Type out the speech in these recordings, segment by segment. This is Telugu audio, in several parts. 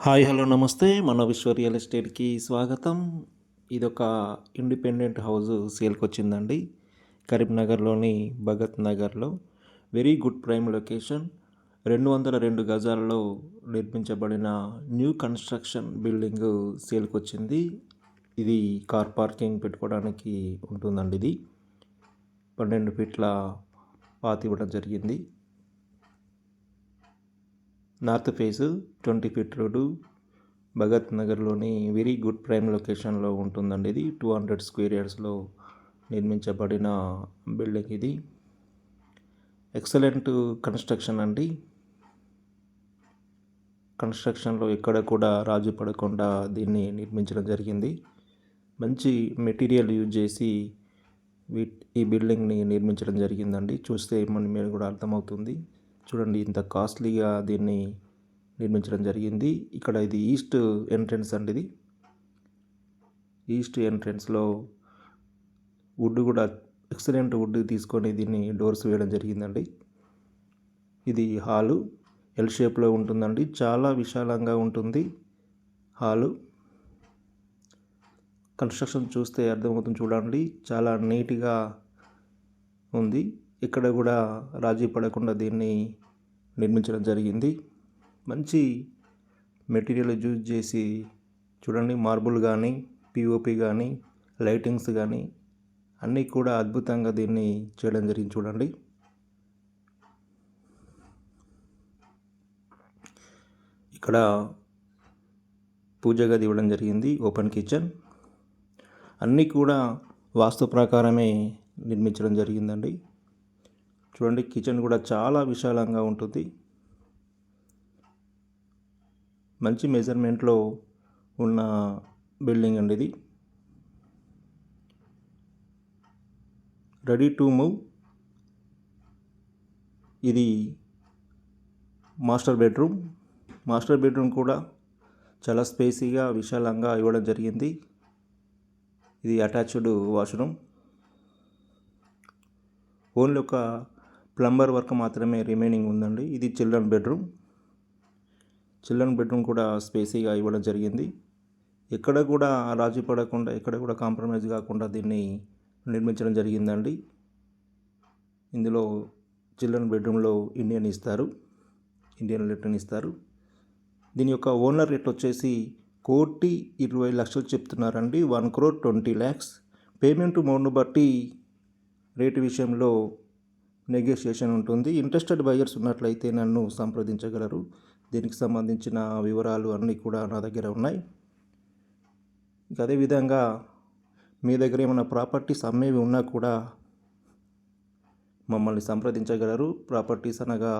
హాయ్ హలో నమస్తే మన విశ్వ రియల్ ఎస్టేట్కి స్వాగతం. ఇదొక ఇండిపెండెంట్ హౌస్ సేల్కి వచ్చిందండి. కరీంనగర్లోని భగత్ నగర్లో వెరీ గుడ్ ప్రైమ్ లొకేషన్. 202 గజాలలో నిర్మించబడిన న్యూ కన్స్ట్రక్షన్ బిల్డింగ్ సేల్కి వచ్చింది. ఇది కార్ పార్కింగ్ పెట్టుకోవడానికి ఉంటుందండి. ఇది 12 ఫీట్ల పాతి ఇవ్వడం జరిగింది. North face 20 feet road Bhagat నగర్లోని వెరీ గుడ్ ప్రైమ్ లొకేషన్లో ఉంటుందండి. ఇది 200 స్క్వేర్ యార్డ్స్లో నిర్మించబడిన బిల్డింగ్. ఇది ఎక్సలెంట్ కన్స్ట్రక్షన్ అండి. కన్స్ట్రక్షన్లో ఎక్కడ కూడా రాజీ పడకుండా దీన్ని నిర్మించడం జరిగింది. మంచి మెటీరియల్ యూజ్ చేసి ఈ బిల్డింగ్ని నిర్మించడం జరిగిందండి. చూస్తే మీరు కూడా అర్థమవుతుంది. చూడండి, ఇంత కాస్ట్లీగా దీన్ని నిర్మించడం జరిగింది. ఇక్కడ ఇది ఈస్ట్ ఎంట్రన్స్ అండి. ఇది ఈస్ట్ ఎంట్రన్స్లో వుడ్ కూడా ఎక్సలెంట్ వుడ్ తీసుకొని దీన్ని డోర్స్ వేయడం జరిగిందండి. ఇది హాలు ఎల్ షేప్లో ఉంటుందండి. చాలా విశాలంగా ఉంటుంది హాలు. కన్స్ట్రక్షన్ చూస్తే అర్థమవుతుంది. చూడండి, చాలా నీట్గా ఉంది. ఇక్కడ కూడా రాజీ పడకుండా దీన్ని నిర్మించడం జరిగింది. మంచి మెటీరియల్ యూజ్ చేసి చూడండి, మార్బుల్ కానీ పిఓపి కానీ లైటింగ్స్ కానీ అన్నీ కూడా అద్భుతంగా దీన్ని చేయడం జరిగింది. చూడండి, ఇక్కడ పూజ గది ఇవ్వడం జరిగింది. ఓపెన్ కిచెన్ అన్నీ కూడా వాస్తు ప్రకారమే నిర్మించడం జరిగిందండి. చూడండి, కిచెన్ కూడా చాలా విశాలంగా ఉంటుంది. మంచి మెజర్మెంట్లో ఉన్న బిల్డింగ్ అండి. ఇది రెడీ టు మూవ్. ఇది మాస్టర్ బెడ్రూమ్. మాస్టర్ బెడ్రూమ్ కూడా చాలా స్పేసీగా విశాలంగా ఇవ్వడం జరిగింది. ఇది అటాచ్డ్ వాష్రూమ్. ఓన్లీ ఒక ప్లంబర్ వర్క్ మాత్రమే రిమైనింగ్ ఉందండి. ఇది చిల్డ్రన్ బెడ్రూమ్. చిల్డ్రన్ బెడ్రూమ్ కూడా స్పేసీగా ఇవ్వడం జరిగింది. ఎక్కడ కూడా రాజీ పడకుండా, ఎక్కడ కూడా కాంప్రమైజ్ కాకుండా దీన్ని నిర్మించడం జరిగిందండి. ఇందులో చిల్డ్రన్ బెడ్రూమ్లో ఇండియన్ లెట్రిన్ ఇస్తారు. దీని యొక్క ఓనర్ రేట్ వచ్చేసి 1,20,00,000 చెప్తున్నారండి. 1,20,00,000. పేమెంట్ మోడ్ను బట్టి రేటు విషయంలో నెగోషియేషన్ ఉంటుంది. ఇంట్రెస్టెడ్ బయర్స్ ఉన్నట్లయితే నన్ను సంప్రదించగలరు. దీనికి సంబంధించిన వివరాలు అన్నీ కూడా నా దగ్గర ఉన్నాయి. అదేవిధంగా మీ దగ్గర ఏమైనా ప్రాపర్టీస్ అమ్మేవి ఉన్నా కూడా మమ్మల్ని సంప్రదించగలరు. ప్రాపర్టీస్ అనగా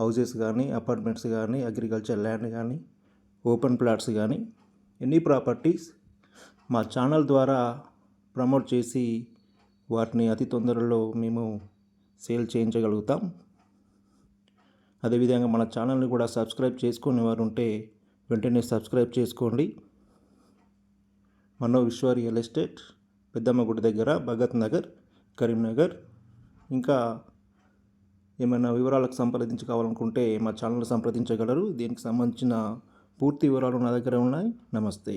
హౌసెస్ కానీ, అపార్ట్మెంట్స్ కానీ, అగ్రికల్చర్ ల్యాండ్ కానీ, ఓపెన్ ప్లాట్స్ కానీ, ఎనీ ప్రాపర్టీస్ మా ఛానల్ ద్వారా ప్రమోట్ చేసి వాటిని అతి తొందరలో మేము సేల్ చేయించగలుగుతాం. అదేవిధంగా మన ఛానల్ని కూడా సబ్స్క్రైబ్ చేసుకునే వారు ఉంటే వెంటనే సబ్స్క్రైబ్ చేసుకోండి. మన విశ్వ రియల్ ఎస్టేట్, పెద్దమ్మ గుడి దగ్గర, భగత్ నగర్, కరీంనగర్. ఇంకా ఏమైనా వివరాలకు సంప్రదించుకోవాలనుకుంటే మా ఛానల్ సంప్రదించగలరు. దీనికి సంబంధించిన పూర్తి వివరాలు నా దగ్గర ఉన్నాయి. నమస్తే.